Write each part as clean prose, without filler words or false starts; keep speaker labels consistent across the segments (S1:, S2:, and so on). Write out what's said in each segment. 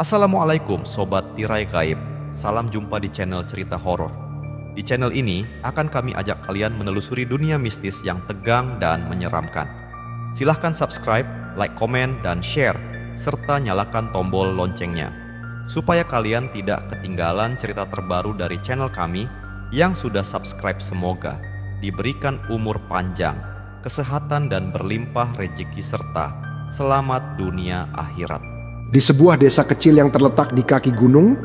S1: Assalamualaikum Sobat Tirai Gaib. Salam jumpa di channel cerita horor. Di channel ini akan kami ajak kalian menelusuri dunia mistis yang tegang dan menyeramkan. Silahkan subscribe, like, komen, dan share, serta nyalakan tombol loncengnya, supaya kalian tidak ketinggalan cerita terbaru dari channel kami. Yang sudah subscribe semoga diberikan umur panjang, kesehatan, dan berlimpah rezeki serta selamat dunia akhirat.
S2: Di sebuah desa kecil yang terletak di kaki gunung,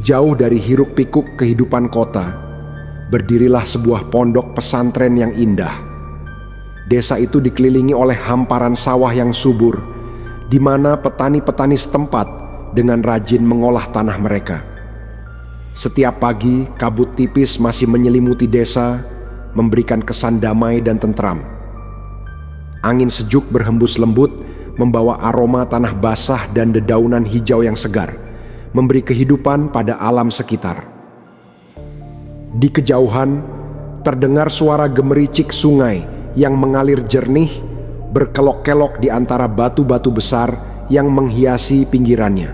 S2: jauh dari hiruk-pikuk kehidupan kota, berdirilah sebuah pondok pesantren yang indah. Desa itu dikelilingi oleh hamparan sawah yang subur, di mana petani-petani setempat dengan rajin mengolah tanah mereka. Setiap pagi, kabut tipis masih menyelimuti desa, memberikan kesan damai dan tentram. Angin sejuk berhembus lembut, membawa aroma tanah basah dan dedaunan hijau yang segar, memberi kehidupan pada alam sekitar. Di kejauhan, terdengar suara gemericik sungai yang mengalir jernih, berkelok-kelok di antara batu-batu besar yang menghiasi pinggirannya.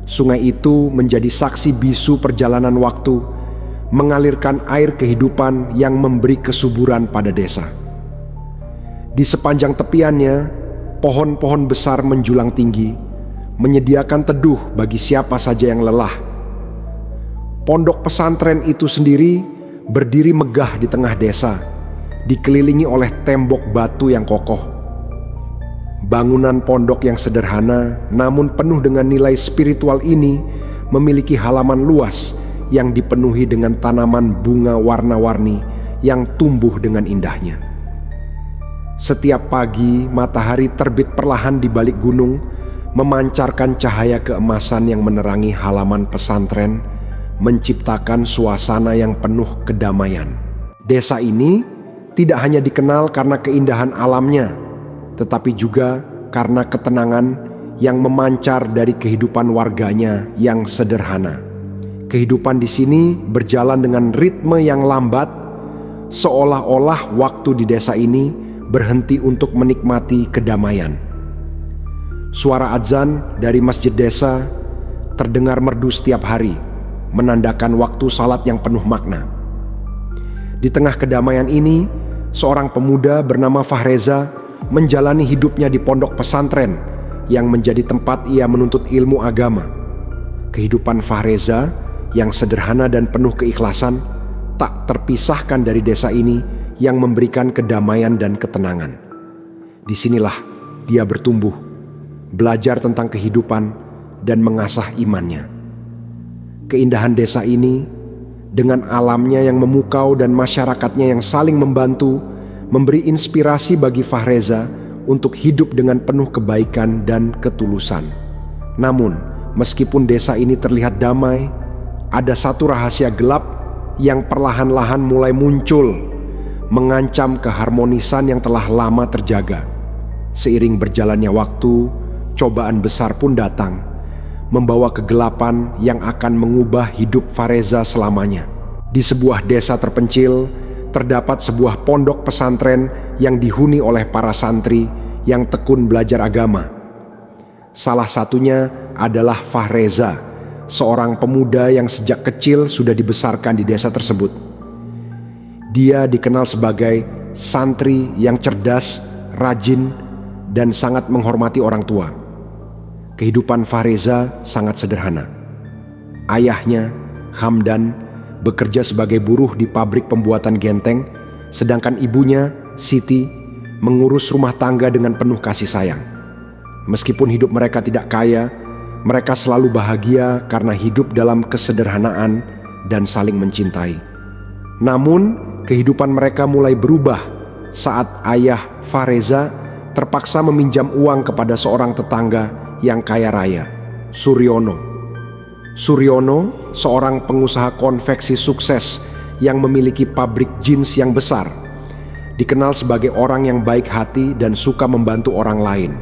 S2: Sungai itu menjadi saksi bisu perjalanan waktu, mengalirkan air kehidupan yang memberi kesuburan pada desa. Di sepanjang tepiannya, pohon-pohon besar menjulang tinggi, menyediakan teduh bagi siapa saja yang lelah. Pondok pesantren itu sendiri berdiri megah di tengah desa, dikelilingi oleh tembok batu yang kokoh. Bangunan pondok yang sederhana namun penuh dengan nilai spiritual ini memiliki halaman luas yang dipenuhi dengan tanaman bunga warna-warni yang tumbuh dengan indahnya. Setiap pagi, matahari terbit perlahan di balik gunung, memancarkan cahaya keemasan yang menerangi halaman pesantren, menciptakan suasana yang penuh kedamaian. Desa ini tidak hanya dikenal karena keindahan alamnya, tetapi juga karena ketenangan yang memancar dari kehidupan warganya yang sederhana. Kehidupan di sini berjalan dengan ritme yang lambat, seolah-olah waktu di desa ini berhenti untuk menikmati kedamaian. Suara azan dari masjid desa terdengar merdu setiap hari, menandakan waktu salat yang penuh makna. Di tengah kedamaian ini, seorang pemuda bernama Fahreza menjalani hidupnya di pondok pesantren yang menjadi tempat ia menuntut ilmu agama. Kehidupan Fahreza yang sederhana dan penuh keikhlasan tak terpisahkan dari desa ini yang memberikan kedamaian dan ketenangan. Disinilah dia bertumbuh, belajar tentang kehidupan dan mengasah imannya. Keindahan desa ini dengan alamnya yang memukau dan masyarakatnya yang saling membantu memberi inspirasi bagi Fahreza untuk hidup dengan penuh kebaikan dan ketulusan. Namun, meskipun desa ini terlihat damai, ada satu rahasia gelap yang perlahan-lahan mulai muncul, mengancam keharmonisan yang telah lama terjaga. Seiring berjalannya waktu, cobaan besar pun datang, membawa kegelapan yang akan mengubah hidup Fahreza selamanya. Di sebuah desa terpencil, terdapat sebuah pondok pesantren yang dihuni oleh para santri yang tekun belajar agama. Salah satunya adalah Fahreza, seorang pemuda yang sejak kecil sudah dibesarkan di desa tersebut. Dia dikenal sebagai santri yang cerdas, rajin, dan sangat menghormati orang tua. Kehidupan Fahreza sangat sederhana. Ayahnya, Hamdan, bekerja sebagai buruh di pabrik pembuatan genteng, sedangkan ibunya, Siti, mengurus rumah tangga dengan penuh kasih sayang. Meskipun hidup mereka tidak kaya, mereka selalu bahagia karena hidup dalam kesederhanaan dan saling mencintai. Namun, kehidupan mereka mulai berubah saat ayah Fahreza terpaksa meminjam uang kepada seorang tetangga yang kaya raya, Suryono. Suryono, seorang pengusaha konveksi sukses yang memiliki pabrik jeans yang besar, dikenal sebagai orang yang baik hati dan suka membantu orang lain.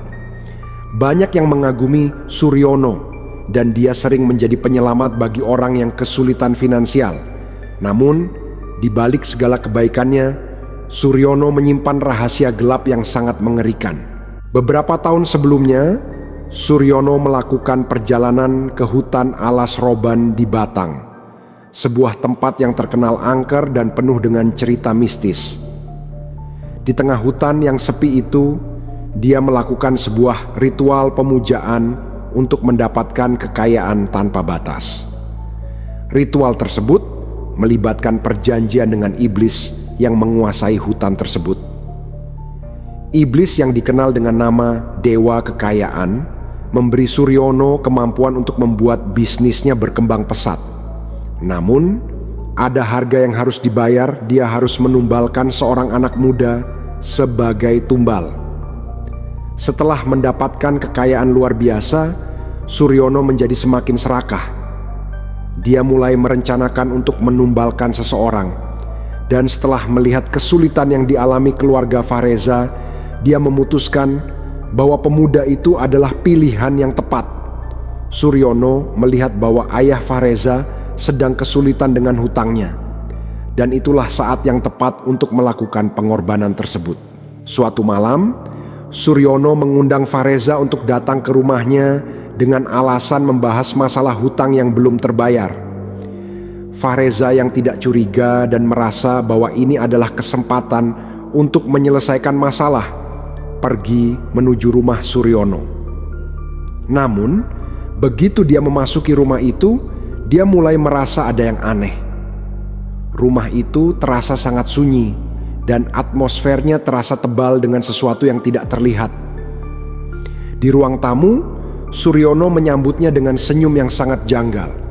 S2: Banyak yang mengagumi Suryono dan dia sering menjadi penyelamat bagi orang yang kesulitan finansial. Namun, di balik segala kebaikannya, Suryono menyimpan rahasia gelap yang sangat mengerikan. Beberapa tahun sebelumnya, Suryono melakukan perjalanan ke hutan alas roban di Batang, sebuah tempat yang terkenal angker dan penuh dengan cerita mistis. Di tengah hutan yang sepi itu, dia melakukan sebuah ritual pemujaan untuk mendapatkan kekayaan tanpa batas. Ritual tersebut melibatkan perjanjian dengan iblis yang menguasai hutan tersebut. Iblis yang dikenal dengan nama Dewa Kekayaan memberi Suryono kemampuan untuk membuat bisnisnya berkembang pesat. Namun, ada harga yang harus dibayar. Dia harus menumbalkan seorang anak muda sebagai tumbal. Setelah mendapatkan kekayaan luar biasa, Suryono menjadi semakin serakah. Dia mulai merencanakan untuk menumbalkan seseorang. Dan setelah melihat kesulitan yang dialami keluarga Fareza, dia memutuskan bahwa pemuda itu adalah pilihan yang tepat. Suryono melihat bahwa ayah Fareza sedang kesulitan dengan hutangnya, dan itulah saat yang tepat untuk melakukan pengorbanan tersebut. Suatu malam, Suryono mengundang Fareza untuk datang ke rumahnya dengan alasan membahas masalah hutang yang belum terbayar. Fareza yang tidak curiga dan merasa bahwa ini adalah kesempatan untuk menyelesaikan masalah, pergi menuju rumah Suryono. Namun, begitu dia memasuki rumah itu, dia mulai merasa ada yang aneh. Rumah itu terasa sangat sunyi dan atmosfernya terasa tebal dengan sesuatu yang tidak terlihat. Di ruang tamu, Suryono menyambutnya dengan senyum yang sangat janggal.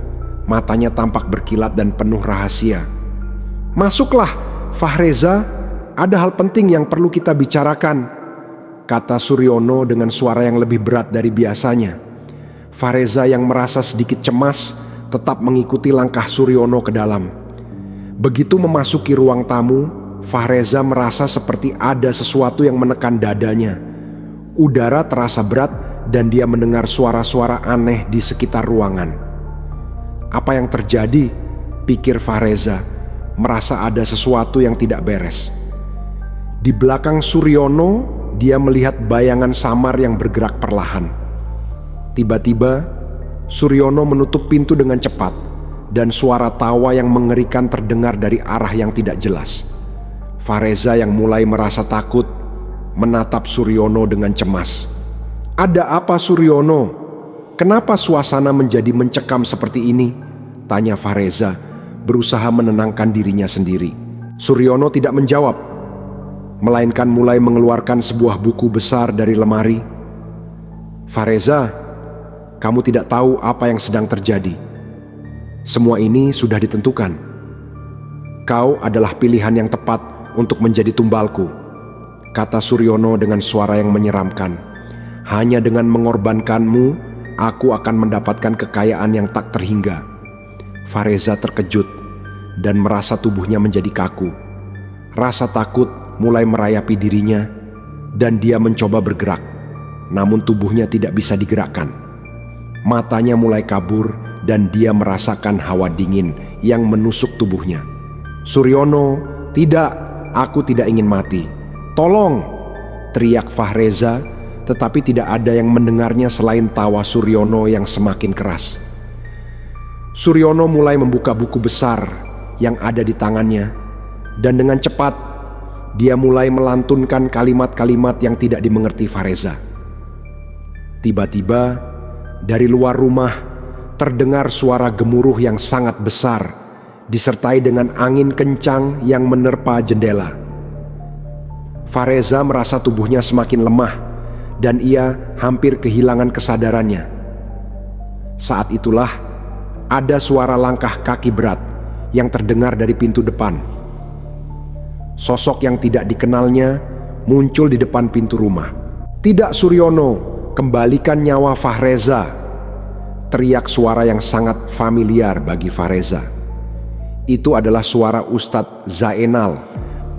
S2: Matanya tampak berkilat dan penuh rahasia. "Masuklah, Fahreza, ada hal penting yang perlu kita bicarakan," kata Suryono dengan suara yang lebih berat dari biasanya. Fareza yang merasa sedikit cemas tetap mengikuti langkah Suryono ke dalam. Begitu memasuki ruang tamu, Fareza merasa seperti ada sesuatu yang menekan dadanya. Udara terasa berat dan dia mendengar suara-suara aneh di sekitar ruangan. Apa yang terjadi? Pikir Fareza, merasa ada sesuatu yang tidak beres. Di belakang Suryono, dia melihat bayangan samar yang bergerak perlahan. Tiba-tiba, Suryono menutup pintu dengan cepat dan suara tawa yang mengerikan terdengar dari arah yang tidak jelas. Fareza yang mulai merasa takut menatap Suryono dengan cemas. "Ada apa, Suryono? Kenapa suasana menjadi mencekam seperti ini?" tanya Fareza, berusaha menenangkan dirinya sendiri. Suryono tidak menjawab, melainkan mulai mengeluarkan sebuah buku besar dari lemari. "Fareza, kamu tidak tahu apa yang sedang terjadi. Semua ini sudah ditentukan. Kau adalah pilihan yang tepat untuk menjadi tumbalku," kata Suryono dengan suara yang menyeramkan. "Hanya dengan mengorbankanmu, aku akan mendapatkan kekayaan yang tak terhingga." Fareza terkejut dan merasa tubuhnya menjadi kaku. Rasa takut mulai merayapi dirinya dan dia mencoba bergerak, namun tubuhnya tidak bisa digerakkan. Matanya mulai kabur dan dia merasakan hawa dingin yang menusuk tubuhnya. "Suryono, tidak, aku tidak ingin mati. Tolong!" teriak Fahreza, tetapi tidak ada yang mendengarnya selain tawa Suryono yang semakin keras. Suryono mulai membuka buku besar yang ada di tangannya, dan dengan cepat dia mulai melantunkan kalimat-kalimat yang tidak dimengerti Fareza. Tiba-tiba dari luar rumah terdengar suara gemuruh yang sangat besar, disertai dengan angin kencang yang menerpa jendela. Fareza merasa tubuhnya semakin lemah dan ia hampir kehilangan kesadarannya. Saat itulah ada suara langkah kaki berat yang terdengar dari pintu depan. Sosok yang tidak dikenalnya muncul di depan pintu rumah. "Tidak, Suryono, kembalikan nyawa Fahreza," teriak suara yang sangat familiar bagi Fareza. Itu adalah suara Ustadz Zainal,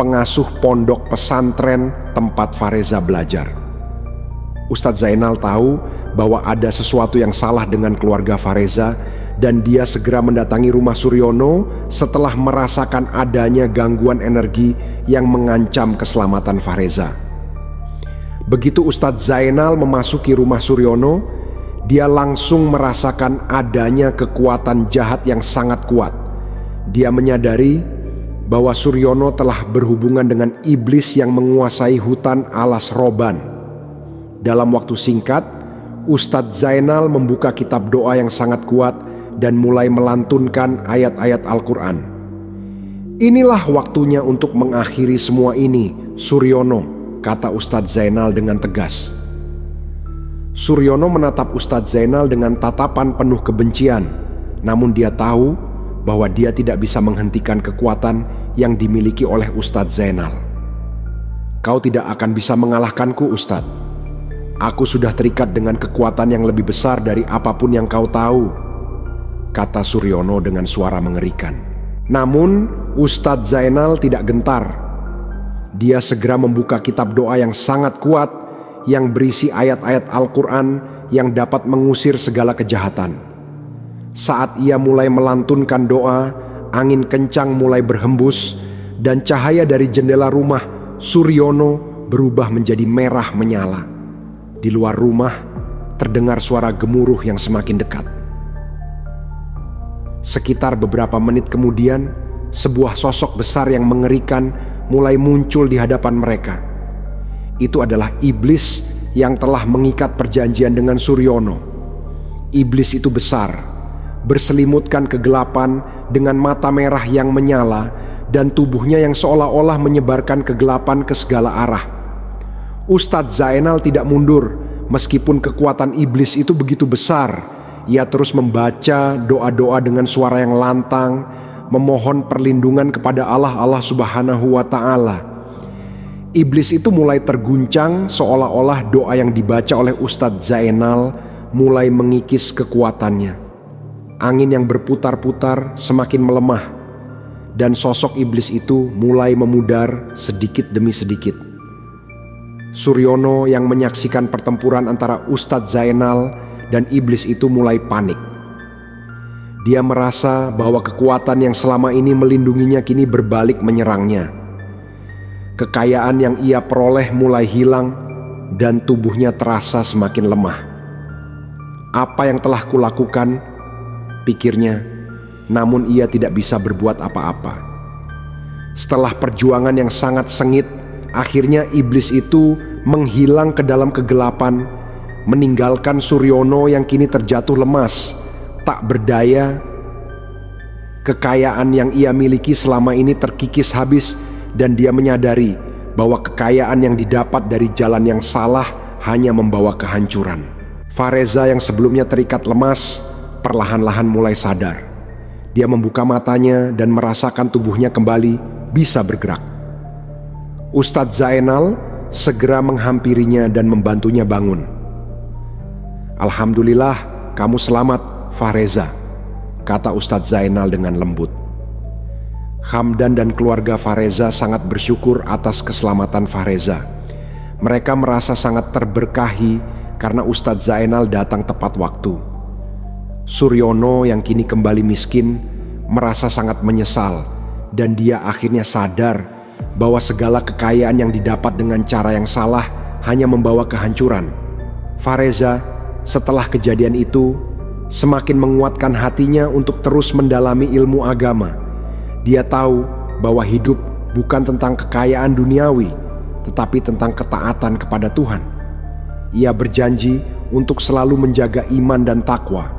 S2: pengasuh pondok pesantren tempat Fareza belajar. Ustadz Zainal tahu bahwa ada sesuatu yang salah dengan keluarga Fareza dan dia segera mendatangi rumah Suryono setelah merasakan adanya gangguan energi yang mengancam keselamatan Fareza. Begitu Ustadz Zainal memasuki rumah Suryono, dia langsung merasakan adanya kekuatan jahat yang sangat kuat. Dia menyadari bahwa Suryono telah berhubungan dengan iblis yang menguasai hutan Alas Roban. Dalam waktu singkat, Ustadz Zainal membuka kitab doa yang sangat kuat dan mulai melantunkan ayat-ayat Al-Quran. "Inilah waktunya untuk mengakhiri semua ini, Suryono," kata Ustadz Zainal dengan tegas. Suryono menatap Ustadz Zainal dengan tatapan penuh kebencian, namun dia tahu bahwa dia tidak bisa menghentikan kekuatan yang dimiliki oleh Ustadz Zainal. "Kau tidak akan bisa mengalahkanku, Ustadz. Aku sudah terikat dengan kekuatan yang lebih besar dari apapun yang kau tahu," kata Suryono dengan suara mengerikan. Namun Ustadz Zainal tidak gentar. Dia segera membuka kitab doa yang sangat kuat yang berisi ayat-ayat Al-Quran yang dapat mengusir segala kejahatan. Saat ia mulai melantunkan doa, angin kencang mulai berhembus dan cahaya dari jendela rumah Suryono berubah menjadi merah menyala. Di luar rumah terdengar suara gemuruh yang semakin dekat. Sekitar beberapa menit kemudian, sebuah sosok besar yang mengerikan mulai muncul di hadapan mereka. Itu adalah iblis yang telah mengikat perjanjian dengan Suryono. Iblis itu besar, berselimutkan kegelapan dengan mata merah yang menyala dan tubuhnya yang seolah-olah menyebarkan kegelapan ke segala arah. Ustadz Zainal tidak mundur meskipun kekuatan iblis itu begitu besar. Ia terus membaca doa-doa dengan suara yang lantang, memohon perlindungan kepada Allah Subhanahu wa Ta'ala. Iblis itu mulai terguncang seolah-olah doa yang dibaca oleh Ustadz Zainal mulai mengikis kekuatannya. Angin yang berputar-putar semakin melemah dan sosok iblis itu mulai memudar sedikit demi sedikit. Suryono yang menyaksikan pertempuran antara Ustadz Zainal dan iblis itu mulai panik. Dia merasa bahwa kekuatan yang selama ini melindunginya kini berbalik menyerangnya. Kekayaan yang ia peroleh mulai hilang dan tubuhnya terasa semakin lemah. "Apa yang telah kulakukan?" pikirnya, namun ia tidak bisa berbuat apa-apa. Setelah perjuangan yang sangat sengit, akhirnya iblis itu menghilang ke dalam kegelapan, meninggalkan Suryono yang kini terjatuh lemas, tak berdaya. Kekayaan yang ia miliki selama ini terkikis habis dan dia menyadari bahwa kekayaan yang didapat dari jalan yang salah hanya membawa kehancuran. Fareza yang sebelumnya terikat lemas, perlahan-lahan mulai sadar. Dia membuka matanya dan merasakan tubuhnya kembali bisa bergerak. Ustadz Zainal segera menghampirinya dan membantunya bangun. "Alhamdulillah, kamu selamat, Fareza," kata Ustadz Zainal dengan lembut. Hamdan dan keluarga Fareza sangat bersyukur atas keselamatan Fareza. Mereka merasa sangat terberkahi karena Ustadz Zainal datang tepat waktu. Suryono yang kini kembali miskin merasa sangat menyesal dan dia akhirnya sadar bahwa segala kekayaan yang didapat dengan cara yang salah hanya membawa kehancuran. Fareza setelah kejadian itu semakin menguatkan hatinya untuk terus mendalami ilmu agama. Dia tahu bahwa hidup bukan tentang kekayaan duniawi, tetapi tentang ketaatan kepada Tuhan. Ia berjanji untuk selalu menjaga iman dan takwa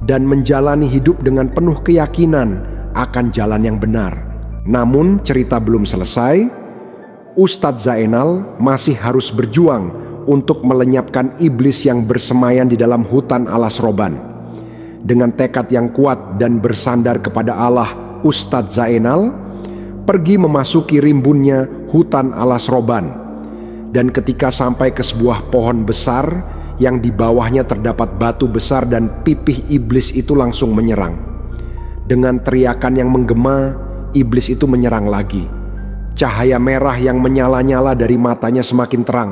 S2: dan menjalani hidup dengan penuh keyakinan akan jalan yang benar. Namun cerita belum selesai. Ustadz Zainal masih harus berjuang untuk melenyapkan iblis yang bersemayan di dalam hutan Alas Roban. Dengan tekad yang kuat dan bersandar kepada Allah, Ustadz Zainal pergi memasuki rimbunnya hutan Alas Roban. Dan ketika sampai ke sebuah pohon besar yang di bawahnya terdapat batu besar dan pipih iblis itu langsung menyerang. Dengan teriakan yang menggema, iblis itu menyerang lagi. Cahaya merah yang menyala-nyala dari matanya semakin terang,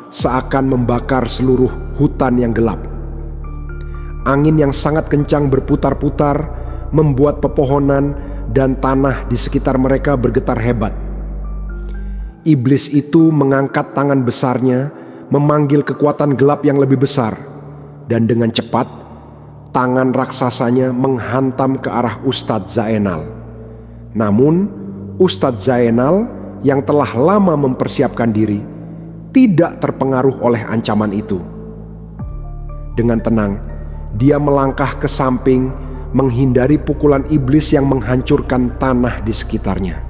S2: seakan membakar seluruh hutan yang gelap. Angin yang sangat kencang berputar-putar, membuat pepohonan dan tanah di sekitar mereka bergetar hebat. Iblis itu mengangkat tangan besarnya memanggil kekuatan gelap yang lebih besar, dan dengan cepat tangan raksasanya menghantam ke arah Ustadz Zainal. Namun Ustadz Zainal yang telah lama mempersiapkan diri tidak terpengaruh oleh ancaman itu. Dengan tenang, dia melangkah ke samping, menghindari pukulan iblis yang menghancurkan tanah di sekitarnya.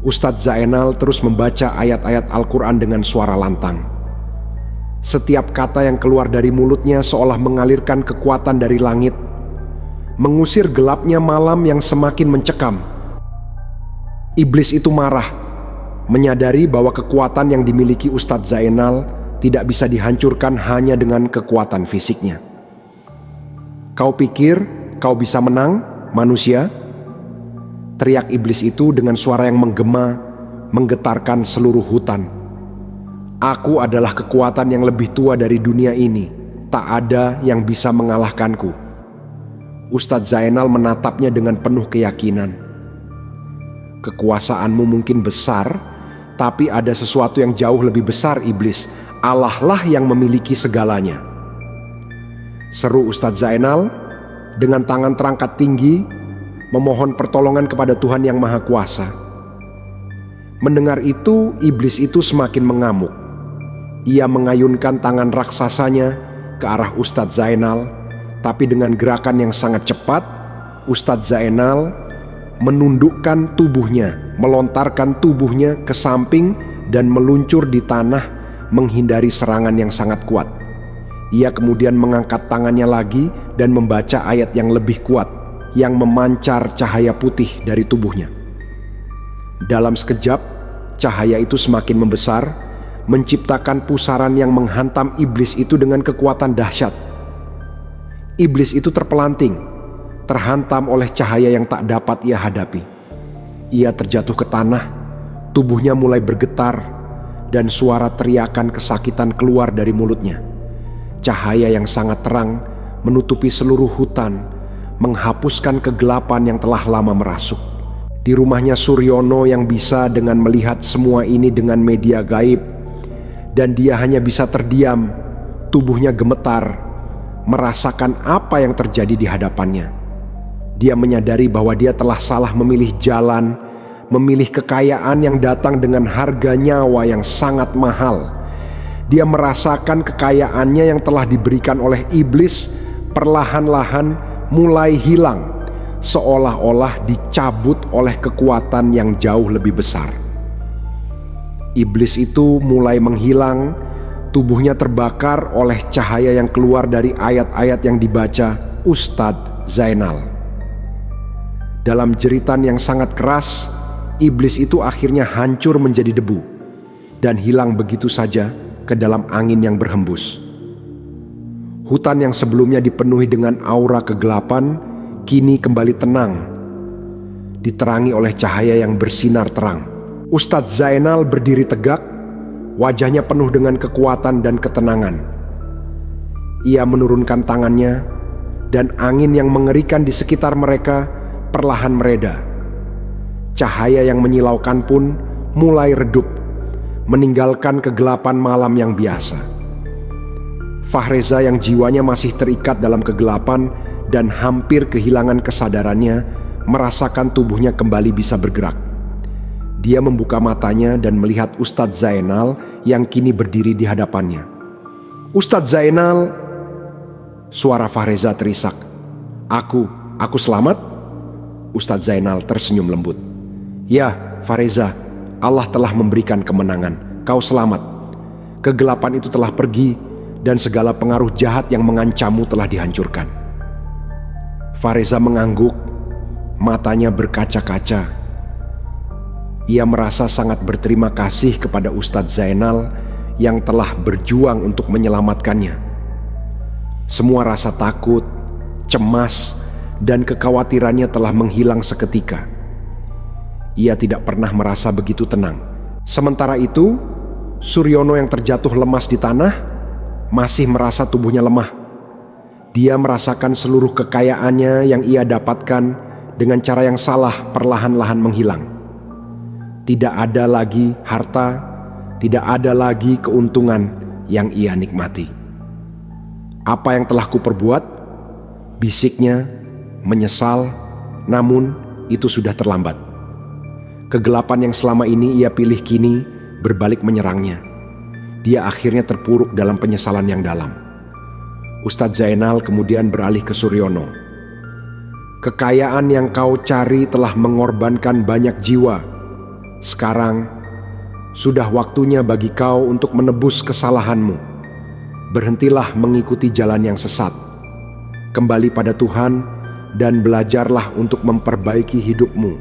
S2: Ustadz Zainal terus membaca ayat-ayat Al-Quran dengan suara lantang. Setiap kata yang keluar dari mulutnya seolah mengalirkan kekuatan dari langit, mengusir gelapnya malam yang semakin mencekam. Iblis itu marah, menyadari bahwa kekuatan yang dimiliki Ustadz Zainal tidak bisa dihancurkan hanya dengan kekuatan fisiknya. "Kau pikir kau bisa menang, manusia?" teriak iblis itu dengan suara yang menggema, menggetarkan seluruh hutan. "Aku adalah kekuatan yang lebih tua dari dunia ini. Tak ada yang bisa mengalahkanku." Ustadz Zainal menatapnya dengan penuh keyakinan. "Kekuasaanmu mungkin besar, tapi ada sesuatu yang jauh lebih besar, iblis. Allah lah yang memiliki segalanya," seru Ustadz Zainal dengan tangan terangkat tinggi, memohon pertolongan kepada Tuhan yang Maha Kuasa. Mendengar itu, iblis itu semakin mengamuk. Ia mengayunkan tangan raksasanya ke arah Ustadz Zainal, tapi dengan gerakan yang sangat cepat, Ustadz Zainal menundukkan tubuhnya, melontarkan tubuhnya ke samping dan meluncur di tanah menghindari serangan yang sangat kuat. Ia kemudian mengangkat tangannya lagi dan membaca ayat yang lebih kuat yang memancar cahaya putih dari tubuhnya. Dalam sekejap, cahaya itu semakin membesar, menciptakan pusaran yang menghantam iblis itu dengan kekuatan dahsyat. Iblis itu terpelanting, terhantam oleh cahaya yang tak dapat ia hadapi. Ia terjatuh ke tanah, tubuhnya mulai bergetar, dan suara teriakan kesakitan keluar dari mulutnya. Cahaya yang sangat terang menutupi seluruh hutan, menghapuskan kegelapan yang telah lama merasuk. Di rumahnya Suryono yang bisa dengan melihat semua ini dengan media gaib, dan dia hanya bisa terdiam, tubuhnya gemetar, merasakan apa yang terjadi di hadapannya. Dia menyadari bahwa dia telah salah memilih jalan, memilih kekayaan yang datang dengan harga nyawa yang sangat mahal. Dia merasakan kekayaannya yang telah diberikan oleh iblis perlahan-lahan mulai hilang, seolah-olah dicabut oleh kekuatan yang jauh lebih besar. Iblis itu mulai menghilang, tubuhnya terbakar oleh cahaya yang keluar dari ayat-ayat yang dibaca Ustadz Zainal. Dalam jeritan yang sangat keras, iblis itu akhirnya hancur menjadi debu dan hilang begitu saja ke dalam angin yang berhembus. Hutan yang sebelumnya dipenuhi dengan aura kegelapan kini kembali tenang, diterangi oleh cahaya yang bersinar terang. Ustadz Zainal berdiri tegak, wajahnya penuh dengan kekuatan dan ketenangan. Ia menurunkan tangannya, dan angin yang mengerikan di sekitar mereka perlahan mereda. Cahaya yang menyilaukan pun mulai redup, meninggalkan kegelapan malam yang biasa. Fahreza yang jiwanya masih terikat dalam kegelapan dan hampir kehilangan kesadarannya, merasakan tubuhnya kembali bisa bergerak. Dia membuka matanya dan melihat Ustadz Zainal yang kini berdiri di hadapannya. "Ustadz Zainal," suara Fahreza terisak. Aku selamat?" Ustadz Zainal tersenyum lembut. "Ya, Fahreza, Allah telah memberikan kemenangan. Kau selamat. Kegelapan itu telah pergi dan segala pengaruh jahat yang mengancammu telah dihancurkan." Fahreza mengangguk, matanya berkaca-kaca. Ia merasa sangat berterima kasih kepada Ustadz Zainal yang telah berjuang untuk menyelamatkannya. Semua rasa takut, cemas, dan kekhawatirannya telah menghilang seketika. Ia tidak pernah merasa begitu tenang. Sementara itu, Suryono yang terjatuh lemas di tanah masih merasa tubuhnya lemah. Dia merasakan seluruh kekayaannya yang ia dapatkan dengan cara yang salah perlahan-lahan menghilang. Tidak ada lagi harta, tidak ada lagi keuntungan, yang ia nikmati. Apa yang telah kuperbuat? Bisiknya, menyesal, namun itu sudah terlambat. Kegelapan yang selama ini ia pilih kini berbalik menyerangnya. Dia akhirnya terpuruk dalam penyesalan yang dalam. Ustadz Zainal kemudian beralih ke Suryono. Kekayaan yang kau cari telah mengorbankan banyak jiwa. Sekarang, sudah waktunya bagi kau untuk menebus kesalahanmu. Berhentilah mengikuti jalan yang sesat. Kembali pada Tuhan dan belajarlah untuk memperbaiki hidupmu,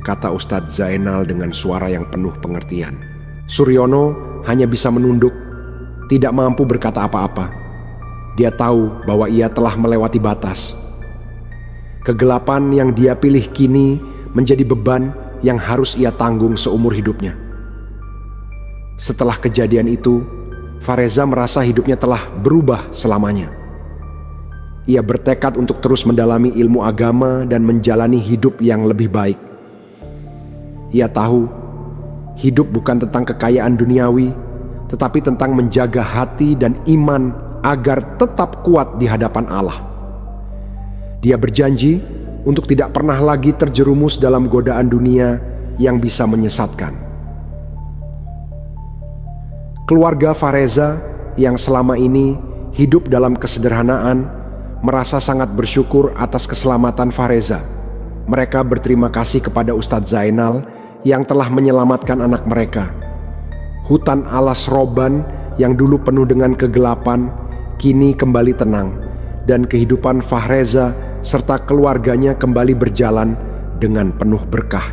S2: kata Ustadz Zainal dengan suara yang penuh pengertian. Suryono hanya bisa menunduk, tidak mampu berkata apa-apa. Dia tahu bahwa ia telah melewati batas. Kegelapan yang dia pilih kini menjadi beban yang harus ia tanggung seumur hidupnya. Setelah kejadian itu, Fareza merasa hidupnya telah berubah selamanya. Ia bertekad untuk terus mendalami ilmu agama dan menjalani hidup yang lebih baik. Ia tahu hidup bukan tentang kekayaan duniawi, tetapi tentang menjaga hati dan iman agar tetap kuat di hadapan Allah. Dia berjanji untuk tidak pernah lagi terjerumus dalam godaan dunia yang bisa menyesatkan. Keluarga Fareza yang selama ini hidup dalam kesederhanaan merasa sangat bersyukur atas keselamatan Fareza. Mereka berterima kasih kepada Ustadz Zainal yang telah menyelamatkan anak mereka. Hutan alas roban yang dulu penuh dengan kegelapan kini kembali tenang, dan kehidupan Fareza serta keluarganya kembali berjalan dengan penuh berkah.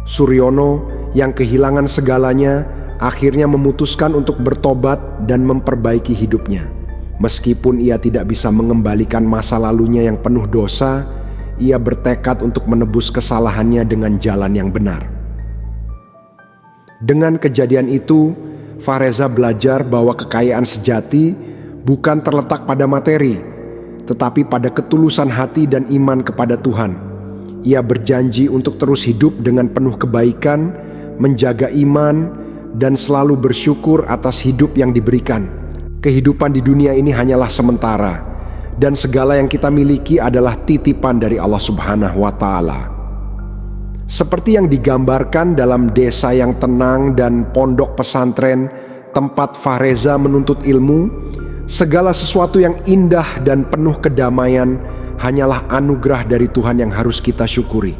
S2: Suryono yang kehilangan segalanya akhirnya memutuskan untuk bertobat dan memperbaiki hidupnya. Meskipun ia tidak bisa mengembalikan masa lalunya yang penuh dosa, ia bertekad untuk menebus kesalahannya dengan jalan yang benar. Dengan kejadian itu, Fareza belajar bahwa kekayaan sejati bukan terletak pada materi, tetapi pada ketulusan hati dan iman kepada Tuhan. Ia berjanji untuk terus hidup dengan penuh kebaikan, menjaga iman, dan selalu bersyukur atas hidup yang diberikan. Kehidupan di dunia ini hanyalah sementara, dan segala yang kita miliki adalah titipan dari Allah Subhanahu wa Ta'ala. Seperti yang digambarkan dalam desa yang tenang dan pondok pesantren tempat Fareza menuntut ilmu, segala sesuatu yang indah dan penuh kedamaian hanyalah anugerah dari Tuhan yang harus kita syukuri.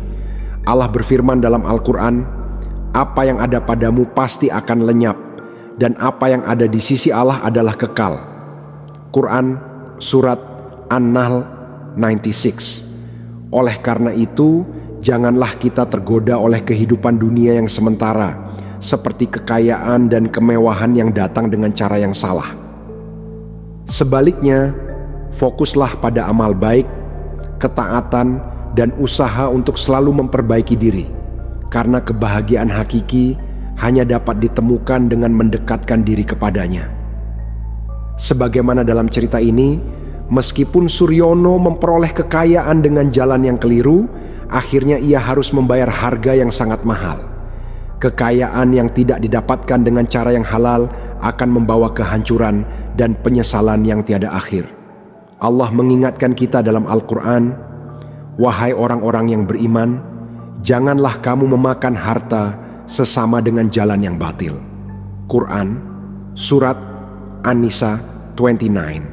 S2: Allah berfirman dalam Al-Quran, "Apa yang ada padamu pasti akan lenyap, dan apa yang ada di sisi Allah adalah kekal." Quran Surat An-Nahl 96. Oleh karena itu, janganlah kita tergoda oleh kehidupan dunia yang sementara, seperti kekayaan dan kemewahan yang datang dengan cara yang salah. Sebaliknya, fokuslah pada amal baik, ketaatan, dan usaha untuk selalu memperbaiki diri, karena kebahagiaan hakiki hanya dapat ditemukan dengan mendekatkan diri kepadanya. Sebagaimana dalam cerita ini, meskipun Suryono memperoleh kekayaan dengan jalan yang keliru, akhirnya ia harus membayar harga yang sangat mahal. Kekayaan yang tidak didapatkan dengan cara yang halal akan membawa kehancuran dan penyesalan yang tiada akhir. Allah mengingatkan kita dalam Al-Quran, "Wahai orang-orang yang beriman, janganlah kamu memakan harta sesama dengan jalan yang batil." Quran Surat An-Nisa 29.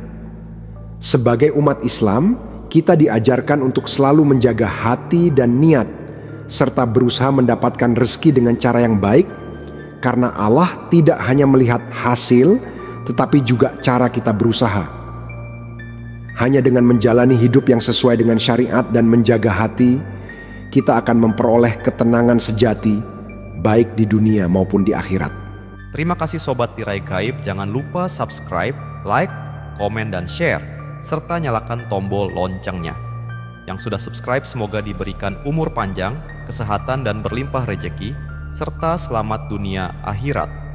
S2: Sebagai umat Islam, kita diajarkan untuk selalu menjaga hati dan niat, serta berusaha mendapatkan rezeki dengan cara yang baik, karena Allah tidak hanya melihat hasil, tetapi juga cara kita berusaha. Hanya dengan menjalani hidup yang sesuai dengan syariat dan menjaga hati, kita akan memperoleh ketenangan sejati, baik di dunia maupun di akhirat.
S1: Terima kasih Sobat Tirai Gaib, jangan lupa subscribe, like, komen, dan share, serta nyalakan tombol loncengnya. Yang sudah subscribe semoga diberikan umur panjang, kesehatan, dan berlimpah rejeki, serta selamat dunia akhirat.